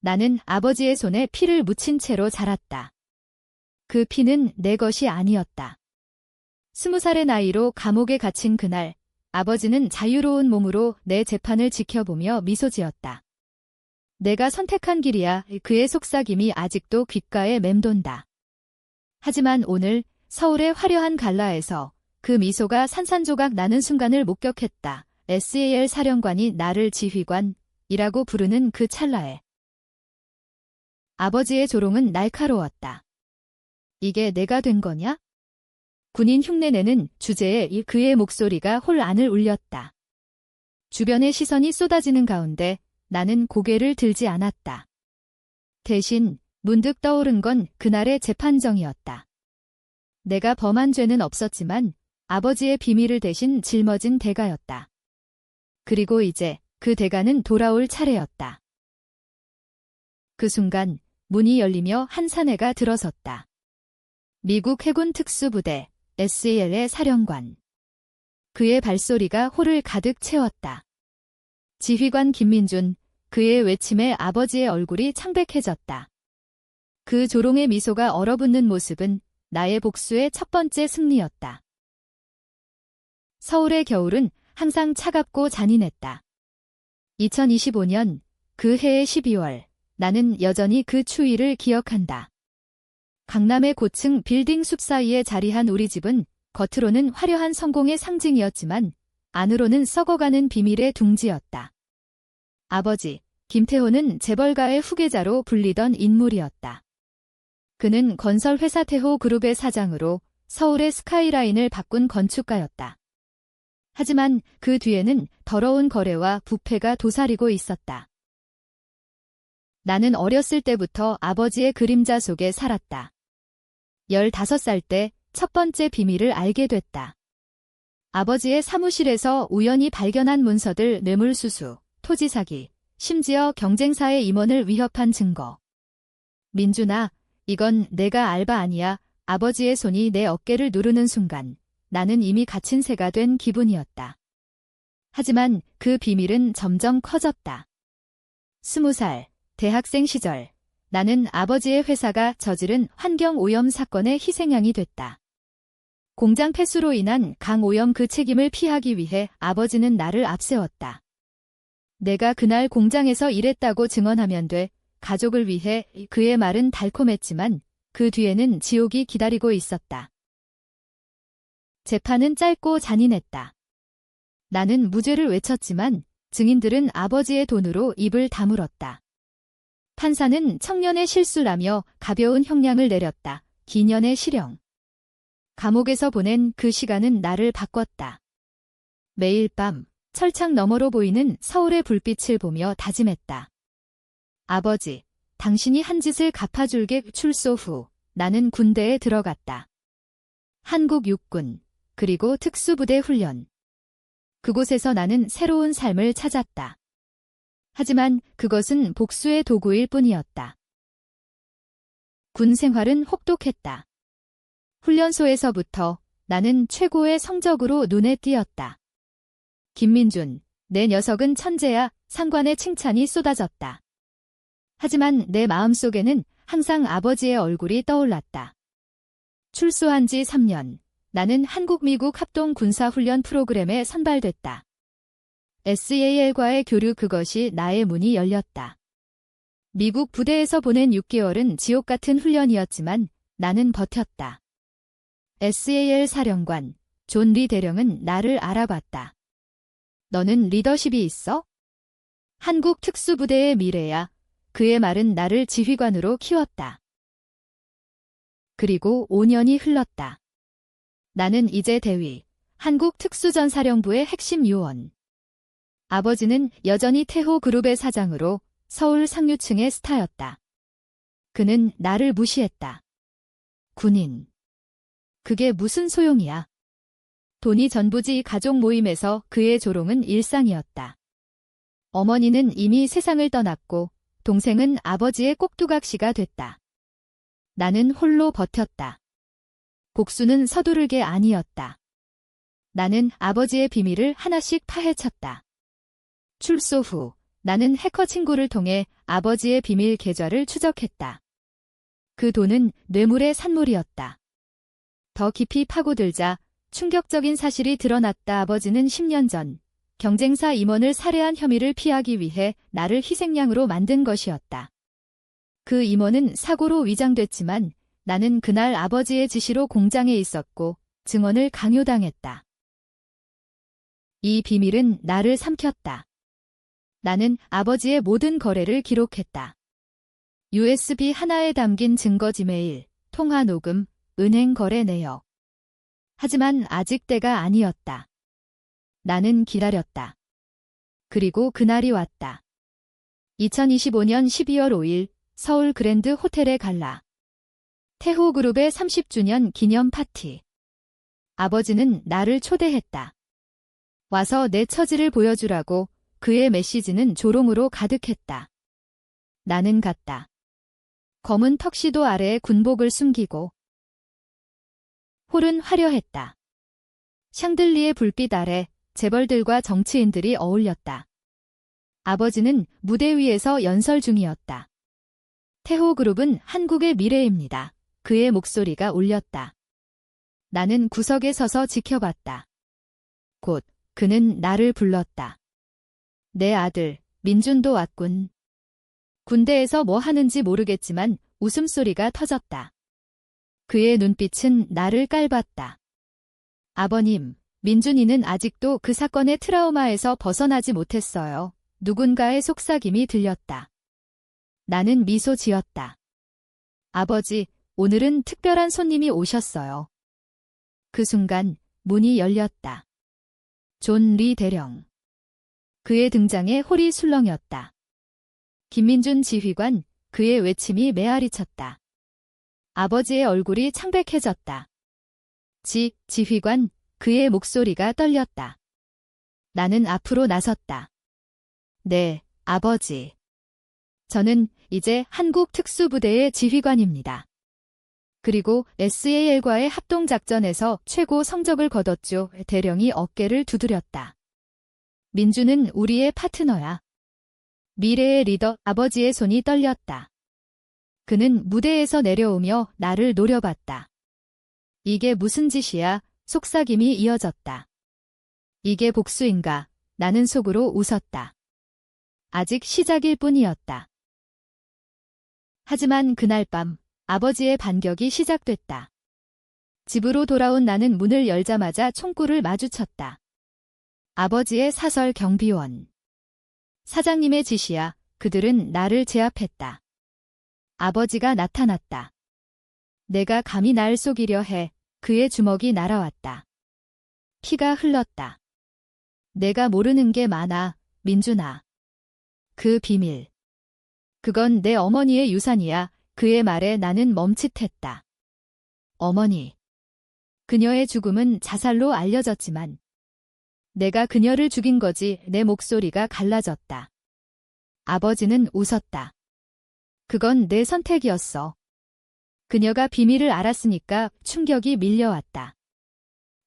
나는 아버지의 손에 피를 묻힌 채로 자랐다. 그 피는 내 것이 아니었다. 20살의 나이로 감옥에 갇힌 그날, 아버지는 자유로운 몸으로 내 재판을 지켜보며 미소 지었다. 내가 선택한 길이야. 그의 속삭임이 아직도 귓가에 맴돈다. 하지만 오늘 서울의 화려한 갈라에서 그 미소가 산산조각 나는 순간을 목격했다. SAL 사령관이 나를 지휘관이라고 부르는 그 찰나에 아버지의 조롱은 날카로웠다. 이게 내가 된 거냐? 군인 흉내내는 주제에 그의 목소리가 홀 안을 울렸다. 주변의 시선이 쏟아지는 가운데 나는 고개를 들지 않았다. 대신 문득 떠오른 건 그날의 재판정이었다. 내가 범한 죄는 없었지만 아버지의 비밀을 대신 짊어진 대가였다. 그리고 이제 그 대가는 돌아올 차례였다. 그 순간 문이 열리며 한 사내가 들어섰다. 미국 해군 특수부대 SAL의 사령관. 그의 발소리가 홀을 가득 채웠다. 지휘관 김민준, 그의 외침에 아버지의 얼굴이 창백해졌다. 그 조롱의 미소가 얼어붙는 모습은 나의 복수의 첫 번째 승리였다. 서울의 겨울은 항상 차갑고 잔인했다. 2025년 그 해의 12월, 나는 여전히 그 추위를 기억한다. 강남의 고층 빌딩 숲 사이에 자리한 우리 집은 겉으로는 화려한 성공의 상징이었지만 안으로는 썩어가는 비밀의 둥지였다. 아버지, 김태호는 재벌가의 후계자로 불리던 인물이었다. 그는 건설회사 태호 그룹의 사장으로 서울의 스카이라인을 바꾼 건축가였다. 하지만 그 뒤에는 더러운 거래와 부패가 도사리고 있었다. 나는 어렸을 때부터 아버지의 그림자 속에 살았다. 15살 때 첫 번째 비밀을 알게 됐다. 아버지의 사무실에서 우연히 발견한 문서들, 뇌물수수, 토지 사기, 심지어 경쟁사의 임원을 위협한 증거. 민준아, 이건 내가 알바 아니야. 아버지의 손이 내 어깨를 누르는 순간 나는 이미 갇힌 새가 된 기분이었다. 하지만 그 비밀은 점점 커졌다. 20살, 대학생 시절, 나는 아버지의 회사가 저지른 환경오염 사건의 희생양이 됐다. 공장 폐수로 인한 강오염 그 책임을 피하기 위해 아버지는 나를 앞세웠다. 내가 그날 공장에서 일했다고 증언하면 돼. 가족을 위해. 그의 말은 달콤했지만 그 뒤에는 지옥이 기다리고 있었다. 재판은 짧고 잔인했다. 나는 무죄를 외쳤지만 증인들은 아버지의 돈으로 입을 다물었다. 판사는 청년의 실수라며 가벼운 형량을 내렸다. 기년의 실형. 감옥에서 보낸 그 시간은 나를 바꿨다. 매일 밤 철창 너머로 보이는 서울의 불빛을 보며 다짐했다. 아버지, 당신이 한 짓을 갚아줄게. 출소 후 나는 군대에 들어갔다. 한국 육군, 그리고 특수부대 훈련. 그곳에서 나는 새로운 삶을 찾았다. 하지만 그것은 복수의 도구일 뿐이었다. 군 생활은 혹독했다. 훈련소에서부터 나는 최고의 성적으로 눈에 띄었다. 김민준, 내 녀석은 천재야. 상관의 칭찬이 쏟아졌다. 하지만 내 마음속에는 항상 아버지의 얼굴이 떠올랐다. 출소한 지 3년, 나는 한국-미국 합동 군사훈련 프로그램에 선발됐다. SAL과의 교류, 그것이 나의 문이 열렸다. 미국 부대에서 보낸 6개월은 지옥 같은 훈련이었지만 나는 버텼다. SAL 사령관, 존 리 대령은 나를 알아봤다. 너는 리더십이 있어? 한국 특수부대의 미래야. 그의 말은 나를 지휘관으로 키웠다. 그리고 5년이 흘렀다. 나는 이제 대위, 한국 특수전사령부의 핵심 요원. 아버지는 여전히 태호 그룹의 사장으로 서울 상류층의 스타였다. 그는 나를 무시했다. 군인. 그게 무슨 소용이야. 돈이 전부지. 가족 모임에서 그의 조롱은 일상이었다. 어머니는 이미 세상을 떠났고 동생은 아버지의 꼭두각시가 됐다. 나는 홀로 버텼다. 복수는 서두를 게 아니었다. 나는 아버지의 비밀을 하나씩 파헤쳤다. 출소 후 나는 해커 친구를 통해 아버지의 비밀 계좌를 추적했다. 그 돈은 뇌물의 산물이었다. 더 깊이 파고들자 충격적인 사실이 드러났다. 아버지는 10년 전 경쟁사 임원을 살해한 혐의를 피하기 위해 나를 희생양으로 만든 것이었다. 그 임원은 사고로 위장됐지만 나는 그날 아버지의 지시로 공장에 있었고 증언을 강요당했다. 이 비밀은 나를 삼켰다. 나는 아버지의 모든 거래를 기록했다. USB 하나에 담긴 증거 지메일, 통화 녹음, 은행 거래 내역. 하지만 아직 때가 아니었다. 나는 기다렸다. 그리고 그날이 왔다. 2025년 12월 5일 서울 그랜드 호텔의 갈라. 태호그룹의 30주년 기념 파티. 아버지는 나를 초대했다. 와서 내 처지를 보여주라고. 그의 메시지는 조롱으로 가득했다. 나는 갔다. 검은 턱시도 아래에 군복을 숨기고. 홀은 화려했다. 샹들리에 불빛 아래 재벌들과 정치인들이 어울렸다. 아버지는 무대 위에서 연설 중이었다. 태호그룹은 한국의 미래입니다. 그의 목소리가 울렸다. 나는 구석에 서서 지켜봤다. 곧 그는 나를 불렀다. 내 아들, 민준도 왔군. 군대에서 뭐 하는지 모르겠지만 웃음소리가 터졌다. 그의 눈빛은 나를 깔봤다. 아버님, 민준이는 아직도 그 사건의 트라우마에서 벗어나지 못했어요. 누군가의 속삭임이 들렸다. 나는 미소 지었다. 아버지, 오늘은 특별한 손님이 오셨어요. 그 순간 문이 열렸다. 존 리 대령. 그의 등장에 홀이 술렁였다. 김민준 지휘관, 그의 외침이 메아리쳤다. 아버지의 얼굴이 창백해졌다. 지휘관, 그의 목소리가 떨렸다. 나는 앞으로 나섰다. 네, 아버지. 저는 이제 한국 특수부대의 지휘관입니다. 그리고 SAL과의 합동작전에서 최고 성적을 거뒀죠. 대령이 어깨를 두드렸다. 민주는 우리의 파트너야. 미래의 리더, 아버지의 손이 떨렸다. 그는 무대에서 내려오며 나를 노려봤다. 이게 무슨 짓이야? 속삭임이 이어졌다. 이게 복수인가? 나는 속으로 웃었다. 아직 시작일 뿐이었다. 하지만 그날 밤 아버지의 반격이 시작됐다. 집으로 돌아온 나는 문을 열자마자 총구를 마주쳤다. 아버지의 사설 경비원. 사장님의 지시야. 그들은 나를 제압했다. 아버지가 나타났다. 내가 감히 날 속이려 해. 그의 주먹이 날아왔다. 피가 흘렀다. 내가 모르는 게 많아, 민준아. 그 비밀. 그건 내 어머니의 유산이야. 그의 말에 나는 멈칫했다. 어머니. 그녀의 죽음은 자살로 알려졌지만 내가 그녀를 죽인 거지. 내 목소리가 갈라졌다. 아버지는 웃었다. 그건 내 선택이었어. 그녀가 비밀을 알았으니까 충격이 밀려왔다.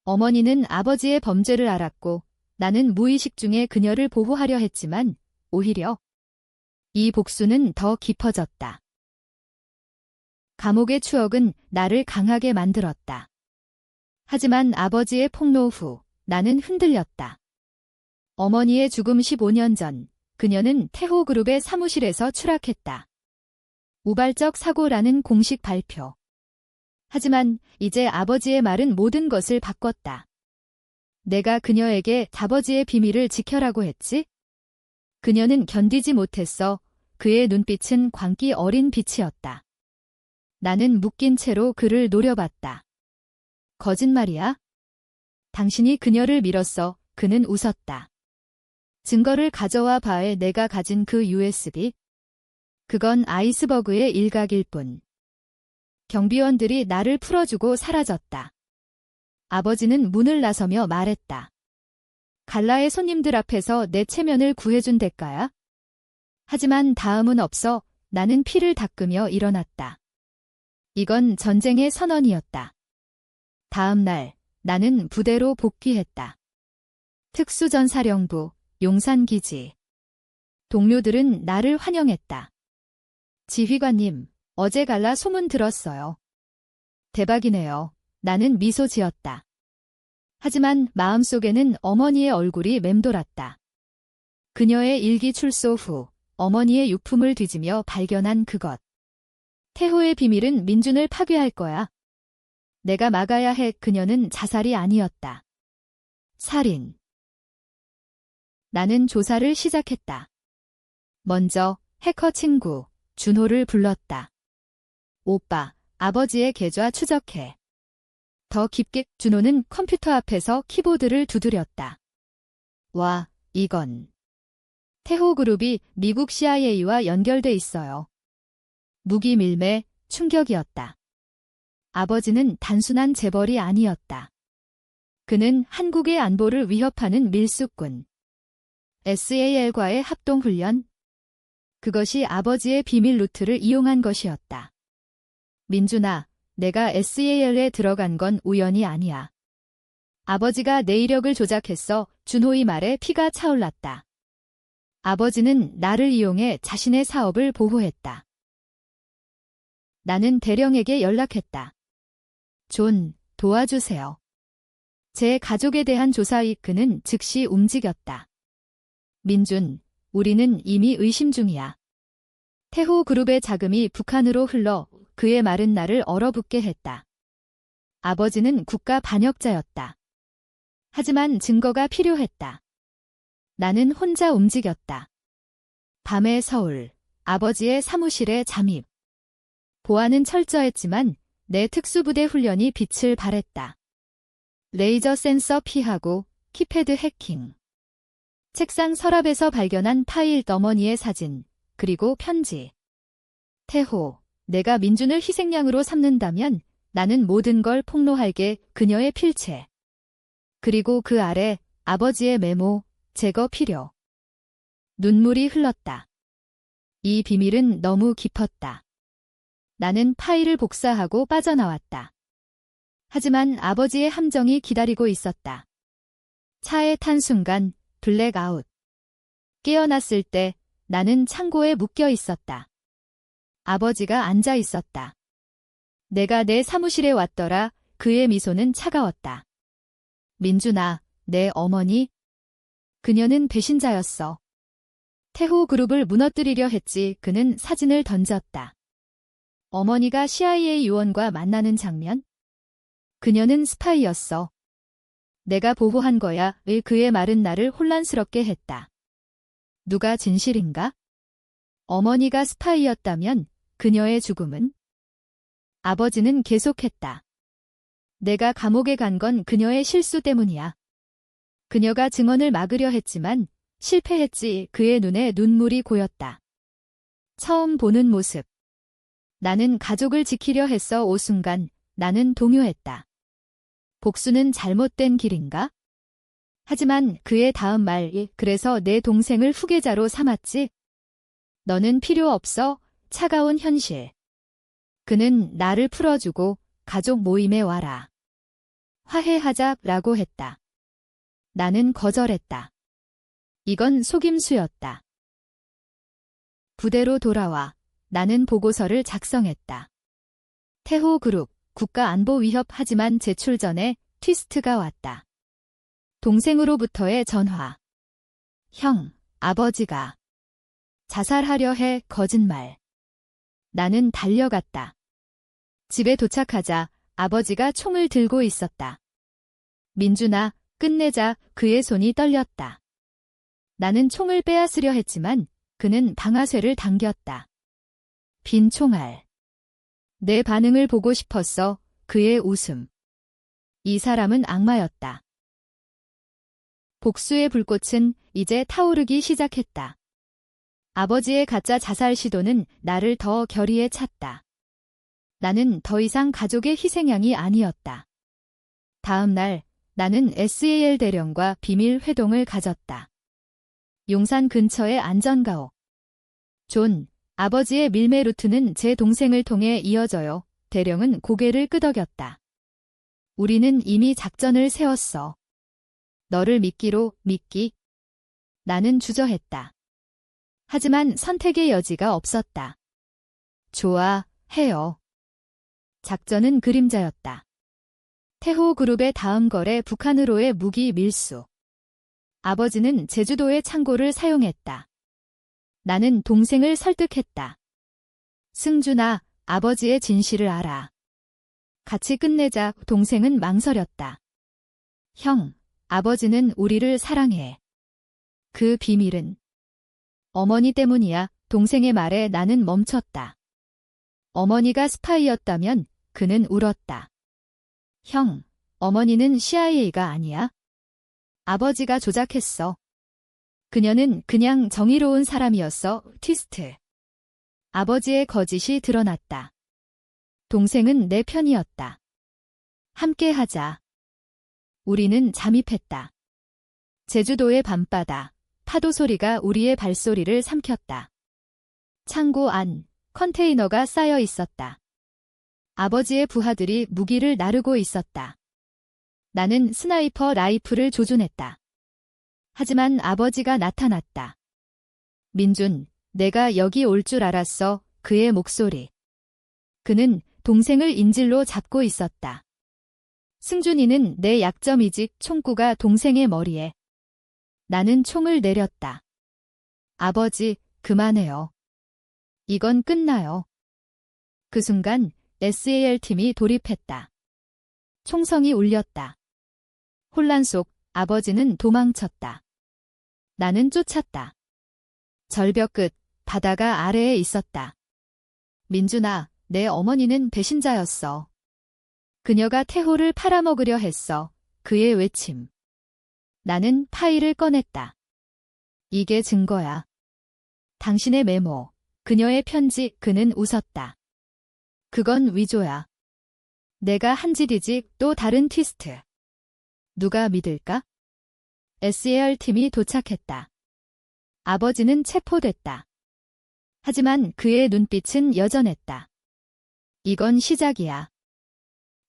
어머니는 아버지의 범죄를 알았고 나는 무의식 중에 그녀를 보호하려 했지만 오히려 이 복수는 더 깊어졌다. 감옥의 추억은 나를 강하게 만들었다. 하지만 아버지의 폭로 후 나는 흔들렸다. 어머니의 죽음 15년 전 그녀는 태호그룹의 사무실에서 추락했다. 우발적 사고라는 공식 발표. 하지만 이제 아버지의 말은 모든 것을 바꿨다. 내가 그녀에게 아버지의 비밀을 지켜라고 했지? 그녀는 견디지 못했어. 그의 눈빛은 광기 어린 빛이었다. 나는 묶인 채로 그를 노려봤다. 거짓말이야? 당신이 그녀를 밀었어. 그는 웃었다. 증거를 가져와 봐에 내가 가진 그 USB. 그건 아이스버그의 일각일 뿐. 경비원들이 나를 풀어주고 사라졌다. 아버지는 문을 나서며 말했다. 갈라의 손님들 앞에서 내 체면을 구해준 대가야? 하지만 다음은 없어. 나는 피를 닦으며 일어났다. 이건 전쟁의 선언이었다. 다음 날 나는 부대로 복귀했다. 특수전사령부, 용산기지. 동료들은 나를 환영했다. 지휘관님, 어제 갈라 소문 들었어요. 대박이네요. 나는 미소 지었다. 하지만 마음속에는 어머니의 얼굴이 맴돌았다. 그녀의 일기 출소 후 어머니의 유품을 뒤지며 발견한 그것. 태호의 비밀은 민준을 파괴할 거야. 내가 막아야 해. 그녀는 자살이 아니었다. 살인. 나는 조사를 시작했다. 먼저 해커 친구 준호를 불렀다. 오빠, 아버지의 계좌 추적해. 더 깊게. 준호는 컴퓨터 앞에서 키보드를 두드렸다. 와, 이건. 태호그룹이 미국 CIA와 연결돼 있어요. 무기 밀매, 충격이었다. 아버지는 단순한 재벌이 아니었다. 그는 한국의 안보를 위협하는 밀수꾼. SAL과의 합동훈련. 그것이 아버지의 비밀 루트를 이용한 것이었다. 민준아, 내가 SAL에 들어간 건 우연이 아니야. 아버지가 내 이력을 조작했어. 준호의 말에 피가 차올랐다. 아버지는 나를 이용해 자신의 사업을 보호했다. 나는 대령에게 연락했다. 존, 도와주세요. 제 가족에 대한 조사이. 그는 즉시 움직였다. 민준, 우리는 이미 의심 중이야. 태호 그룹의 자금이 북한으로 흘러 그의 말은 나를 얼어붙게 했다. 아버지는 국가 반역자였다. 하지만 증거가 필요했다. 나는 혼자 움직였다. 밤의 서울, 아버지의 사무실에 잠입. 보안은 철저했지만 내 특수부대 훈련이 빛을 발했다. 레이저 센서 피하고 키패드 해킹. 책상 서랍에서 발견한 파일, 어머니의 사진, 그리고 편지. 태호, 내가 민준을 희생양으로 삼는다면 나는 모든 걸 폭로할게. 그녀의 필체. 그리고 그 아래 아버지의 메모, 제거 필요. 눈물이 흘렀다. 이 비밀은 너무 깊었다. 나는 파일을 복사하고 빠져나왔다. 하지만 아버지의 함정이 기다리고 있었다. 차에 탄 순간 블랙아웃. 깨어났을 때 나는 창고에 묶여 있었다. 아버지가 앉아 있었다. 내가 내 사무실에 왔더라. 그의 미소는 차가웠다. 민준아, 내 어머니? 그녀는 배신자였어. 태호 그룹을 무너뜨리려 했지. 그는 사진을 던졌다. 어머니가 CIA 요원과 만나는 장면? 그녀는 스파이였어. 내가 보호한 거야. 그의 말은 나를 혼란스럽게 했다. 누가 진실인가? 어머니가 스파이였다면 그녀의 죽음은? 아버지는 계속했다. 내가 감옥에 간 건 그녀의 실수 때문이야. 그녀가 증언을 막으려 했지만 실패했지. 그의 눈에 눈물이 고였다. 처음 보는 모습. 나는 가족을 지키려 했어. 오 순간 나는 동요했다. 복수는 잘못된 길인가? 하지만 그의 다음 말이 그래서 내 동생을 후계자로 삼았지? 너는 필요 없어. 차가운 현실. 그는 나를 풀어주고 가족 모임에 와라. 화해하자라고 했다. 나는 거절했다. 이건 속임수였다. 부대로 돌아와 나는 보고서를 작성했다. 태호 그룹, 국가 안보 위협. 하지만 제출 전에 트위스트가 왔다. 동생으로부터의 전화. 형, 아버지가 자살하려 해. 거짓말. 나는 달려갔다. 집에 도착하자 아버지가 총을 들고 있었다. 민준아, 끝내자. 그의 손이 떨렸다. 나는 총을 빼앗으려 했지만 그는 방아쇠를 당겼다. 빈 총알. 내 반응을 보고 싶었어. 그의 웃음. 이 사람은 악마였다. 복수의 불꽃은 이제 타오르기 시작했다. 아버지의 가짜 자살 시도는 나를 더 결의에 찼다. 나는 더 이상 가족의 희생양이 아니었다. 다음 날 나는 SAL 대령과 비밀 회동을 가졌다. 용산 근처의 안전가옥. 존, 아버지의 밀매 루트는 제 동생을 통해 이어져요. 대령은 고개를 끄덕였다. 우리는 이미 작전을 세웠어. 너를 믿기로 믿기? 나는 주저했다. 하지만 선택의 여지가 없었다. 좋아, 해요. 작전은 그림자였다. 태호 그룹의 다음 거래 북한으로의 무기 밀수. 아버지는 제주도의 창고를 사용했다. 나는 동생을 설득했다. 승준아, 아버지의 진실을 알아. 같이 끝내자. 동생은 망설였다. 형, 아버지는 우리를 사랑해. 그 비밀은 어머니 때문이야. 동생의 말에 나는 멈췄다. 어머니가 스파이였다면 그는 울었다. 형, 어머니는 CIA가 아니야. 아버지가 조작했어. 그녀는 그냥 정의로운 사람이었어. 트위스트. 아버지의 거짓이 드러났다. 동생은 내 편이었다. 함께하자. 우리는 잠입했다. 제주도의 밤바다, 파도 소리가 우리의 발소리를 삼켰다. 창고 안, 컨테이너가 쌓여 있었다. 아버지의 부하들이 무기를 나르고 있었다. 나는 스나이퍼 라이플을 조준했다. 하지만 아버지가 나타났다. 민준, 내가 여기 올 줄 알았어. 그의 목소리. 그는 동생을 인질로 잡고 있었다. 승준이는 내 약점이지. 총구가 동생의 머리에. 나는 총을 내렸다. 아버지, 그만해요. 이건 끝나요. 그 순간 SAL팀이 돌입했다. 총성이 울렸다. 혼란 속 아버지는 도망쳤다. 나는 쫓았다. 절벽 끝, 바다가 아래에 있었다. 민준아, 내 어머니는 배신자였어. 그녀가 태호를 팔아먹으려 했어. 그의 외침. 나는 파일을 꺼냈다. 이게 증거야. 당신의 메모, 그녀의 편지. 그는 웃었다. 그건 위조야. 내가 한 짓이지. 또 다른 트위스트. 누가 믿을까? SAR팀이 도착했다. 아버지는 체포됐다. 하지만 그의 눈빛은 여전했다. 이건 시작이야.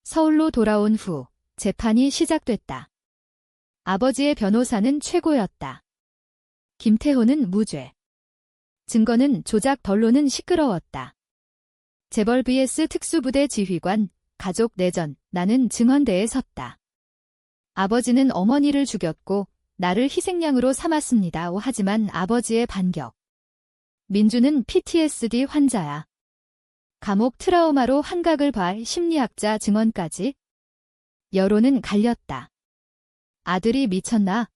서울로 돌아온 후 재판이 시작됐다. 아버지의 변호사는 최고였다. 김태호는 무죄. 증거는 조작, 변론은 시끄러웠다. 재벌 vs 특수부대 지휘관, 가족 내전. 나는 증언대에 섰다. 아버지는 어머니를 죽였고 나를 희생양으로 삼았습니다. 하지만 아버지의 반격. 민주는 PTSD 환자야. 감옥 트라우마로 환각을 봐. 심리학자 증언까지. 여론은 갈렸다. 아들이 미쳤나?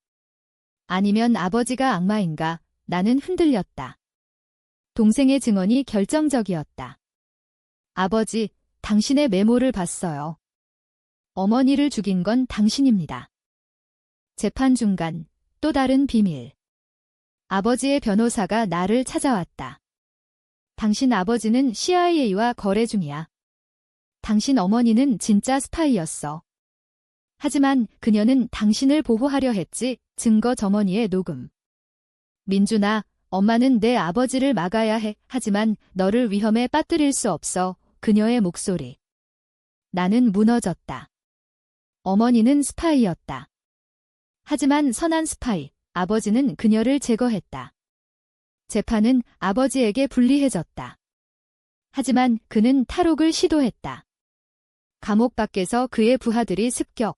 아니면 아버지가 악마인가? 나는 흔들렸다. 동생의 증언이 결정적이었다. 아버지, 당신의 메모를 봤어요. 어머니를 죽인 건 당신입니다. 재판 중간, 또 다른 비밀. 아버지의 변호사가 나를 찾아왔다. 당신 아버지는 CIA와 거래 중이야. 당신 어머니는 진짜 스파이였어. 하지만 그녀는 당신을 보호하려 했지. 증거 점원이의 녹음. 민준아, 엄마는 내 아버지를 막아야 해. 하지만 너를 위험에 빠뜨릴 수 없어. 그녀의 목소리. 나는 무너졌다. 어머니는 스파이였다. 하지만 선한 스파이, 아버지는 그녀를 제거했다. 재판은 아버지에게 불리해졌다. 하지만 그는 탈옥을 시도했다. 감옥 밖에서 그의 부하들이 습격.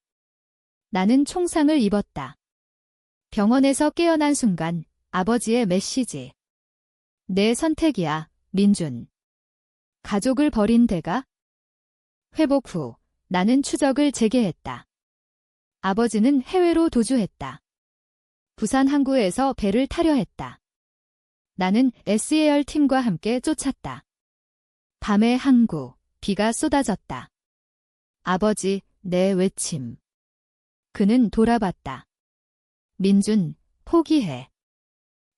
나는 총상을 입었다. 병원에서 깨어난 순간 아버지의 메시지. 내 선택이야, 민준. 가족을 버린 대가? 회복 후 나는 추적을 재개했다. 아버지는 해외로 도주했다. 부산 항구에서 배를 타려 했다. 나는 SAR 팀과 함께 쫓았다. 밤의 항구, 비가 쏟아졌다. 아버지, 내 외침. 그는 돌아봤다. 민준, 포기해.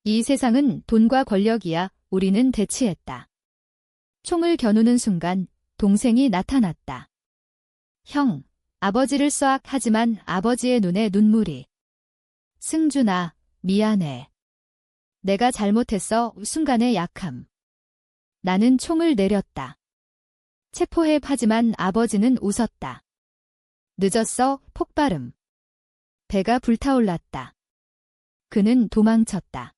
이 세상은 돈과 권력이야. 우리는 대치했다. 총을 겨누는 순간 동생이 나타났다. 형, 아버지를 쏴. 하지만 아버지의 눈에 눈물이. 승준아, 미안해. 내가 잘못했어. 순간의 약함. 나는 총을 내렸다. 체포해. 하지만 아버지는 웃었다. 늦었어. 폭발음. 배가 불타올랐다. 그는 도망쳤다.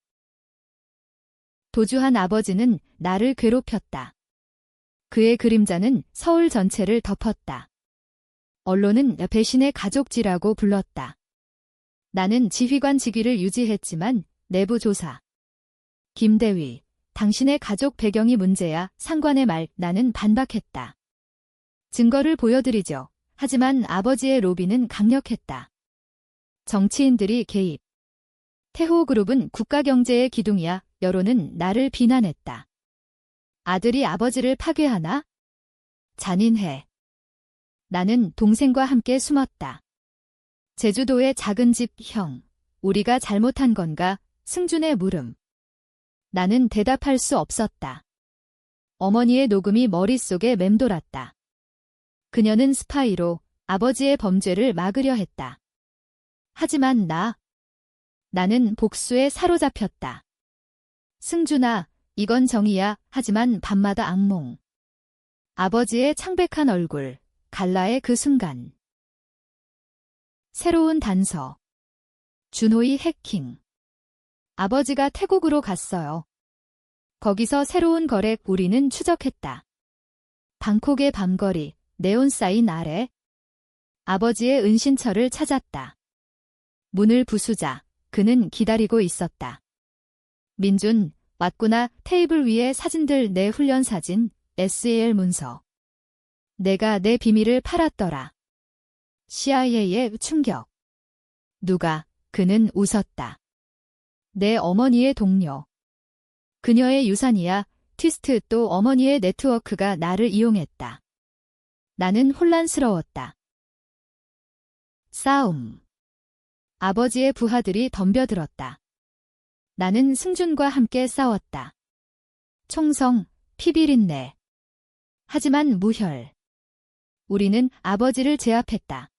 도주한 아버지는 나를 괴롭혔다. 그의 그림자는 서울 전체를 덮었다. 언론은 배신의 가족지라고 불렀다. 나는 지휘관 직위를 유지했지만 내부 조사. 김대위, 당신의 가족 배경이 문제야. 상관의 말. 나는 반박했다. 증거를 보여드리죠. 하지만 아버지의 로비는 강력했다. 정치인들이 개입. 태호그룹은 국가경제의 기둥이야. 여론은 나를 비난했다. 아들이 아버지를 파괴하나? 잔인해. 나는 동생과 함께 숨었다. 제주도의 작은 집. 형, 우리가 잘못한 건가? 승준의 물음. 나는 대답할 수 없었다. 어머니의 녹음이 머릿속에 맴돌았다. 그녀는 스파이로 아버지의 범죄를 막으려 했다. 하지만 나는 복수에 사로잡혔다. 승준아, 이건 정의야. 하지만 밤마다 악몽. 아버지의 창백한 얼굴, 갈라의 그 순간. 새로운 단서. 준호의 해킹. 아버지가 태국으로 갔어요. 거기서 새로운 거래. 우리는 추적했다. 방콕의 밤거리, 네온사인 아래. 아버지의 은신처를 찾았다. 문을 부수자 그는 기다리고 있었다. 민준, 왔구나. 테이블 위에 사진들. 내 훈련 사진, SAL 문서. 내가 내 비밀을 팔았더라. CIA의 충격. 누가? 그는 웃었다. 내 어머니의 동료. 그녀의 유산이야. 트위스트. 또 어머니의 네트워크가 나를 이용했다. 나는 혼란스러웠다. 싸움. 아버지의 부하들이 덤벼들었다. 나는 승준과 함께 싸웠다. 총성, 피비린내. 하지만 무혈. 우리는 아버지를 제압했다.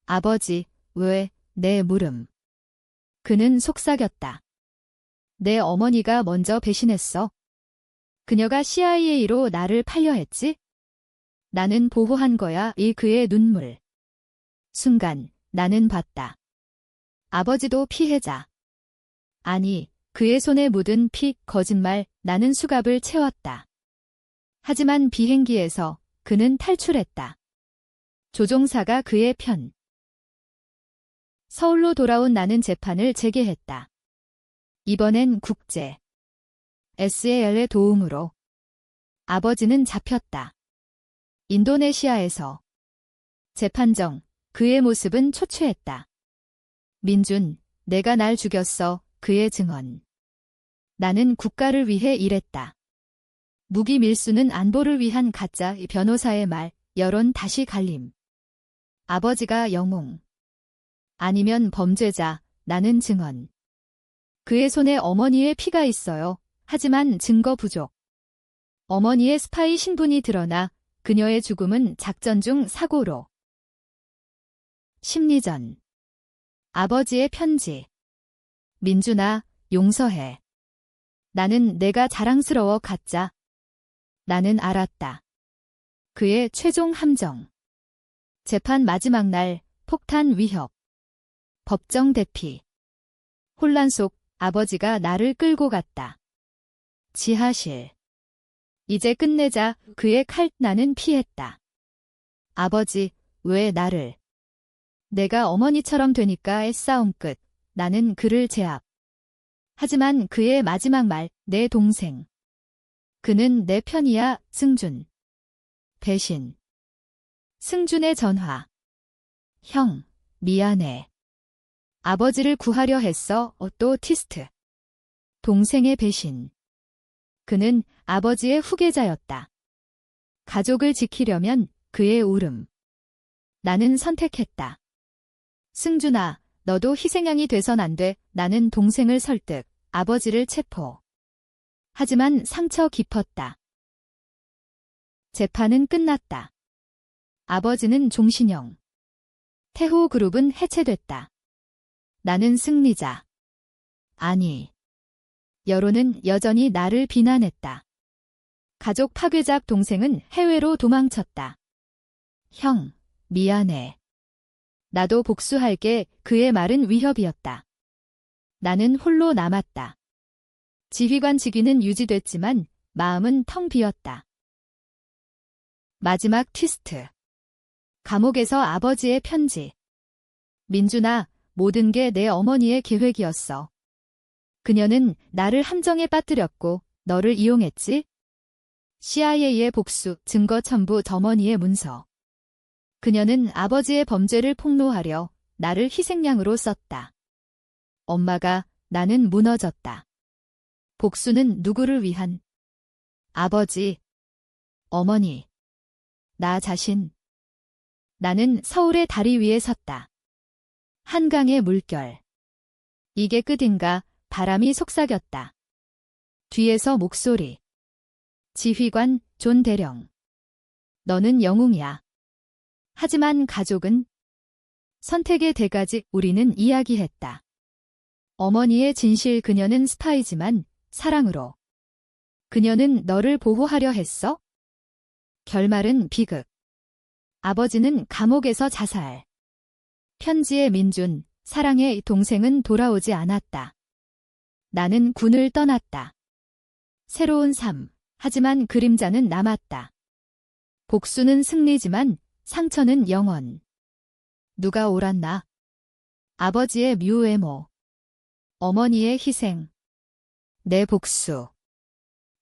아버지, 왜? 내 물음. 그는 속삭였다. 내 어머니가 먼저 배신했어. 그녀가 CIA로 나를 팔려 했지? 나는 보호한 거야. 이 그의 눈물. 순간 나는 봤다. 아버지도 피해자. 아니, 그의 손에 묻은 피. 거짓말. 나는 수갑을 채웠다. 하지만 비행기에서 그는 탈출했다. 조종사가 그의 편. 서울로 돌아온 나는 재판을 재개했다. 이번엔 국제. SAL의 도움으로. 아버지는 잡혔다. 인도네시아에서. 재판정. 그의 모습은 초췌했다. 민준, 내가 날 죽였어. 그의 증언. 나는 국가를 위해 일했다. 무기 밀수는 안보를 위한 가짜. 변호사의 말. 여론 다시 갈림. 아버지가 영웅. 아니면 범죄자. 나는 증언. 그의 손에 어머니의 피가 있어요. 하지만 증거 부족. 어머니의 스파이 신분이 드러나 그녀의 죽음은 작전 중 사고로. 심리전. 아버지의 편지. 민준아, 용서해. 나는 내가 자랑스러워. 가짜. 나는 알았다. 그의 최종 함정. 재판 마지막 날. 폭탄 위협. 법정 대피. 혼란 속 아버지가 나를 끌고 갔다. 지하실. 이제 끝내자. 그의 칼. 나는 피했다. 아버지, 왜 나를. 내가 어머니처럼 되니까. 싸움 끝. 나는 그를 제압. 하지만 그의 마지막 말. 내 동생. 그는 내 편이야. 승준. 배신. 승준의 전화. 형, 미안해. 아버지를 구하려 했어. 또 티스트. 동생의 배신. 그는 아버지의 후계자였다. 가족을 지키려면 그의 울음. 나는 선택했다. 승준아, 너도 희생양이 돼선 안 돼. 나는 동생을 설득, 아버지를 체포. 하지만 상처 깊었다. 재판은 끝났다. 아버지는 종신형. 태호그룹은 해체됐다. 나는 승리자. 아니. 여론은 여전히 나를 비난했다. 가족 파괴작. 동생은 해외로 도망쳤다. 형, 미안해. 나도 복수할게. 그의 말은 위협이었다. 나는 홀로 남았다. 지휘관 직위는 유지됐지만 마음은 텅 비었다. 마지막 트위스트. 감옥에서 아버지의 편지. 민준아, 모든 게 내 어머니의 계획이었어. 그녀는 나를 함정에 빠뜨렸고 너를 이용했지? CIA의 복수, 증거 첨부, 어머니의 문서. 그녀는 아버지의 범죄를 폭로하려 나를 희생양으로 썼다. 엄마가, 나는 무너졌다. 복수는 누구를 위한? 아버지, 어머니, 나 자신. 나는 서울의 다리 위에 섰다. 한강의 물결. 이게 끝인가? 바람이 속삭였다. 뒤에서 목소리. 지휘관 존 대령. 너는 영웅이야. 하지만 가족은? 선택의 대가지. 우리는 이야기했다. 어머니의 진실. 그녀는 스파이지만 사랑으로. 그녀는 너를 보호하려 했어? 결말은 비극. 아버지는 감옥에서 자살. 편지의 민준, 사랑의 동생은 돌아오지 않았다. 나는 군을 떠났다. 새로운 삶, 하지만 그림자는 남았다. 복수는 승리지만 상처는 영원. 누가 옳았나? 아버지의 묘외모. 어머니의 희생. 내 복수.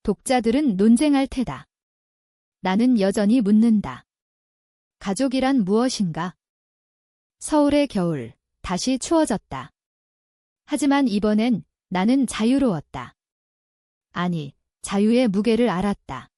독자들은 논쟁할 테다. 나는 여전히 묻는다. 가족이란 무엇인가? 서울의 겨울, 다시 추워졌다. 하지만 이번엔 나는 자유로웠다. 아니, 자유의 무게를 알았다.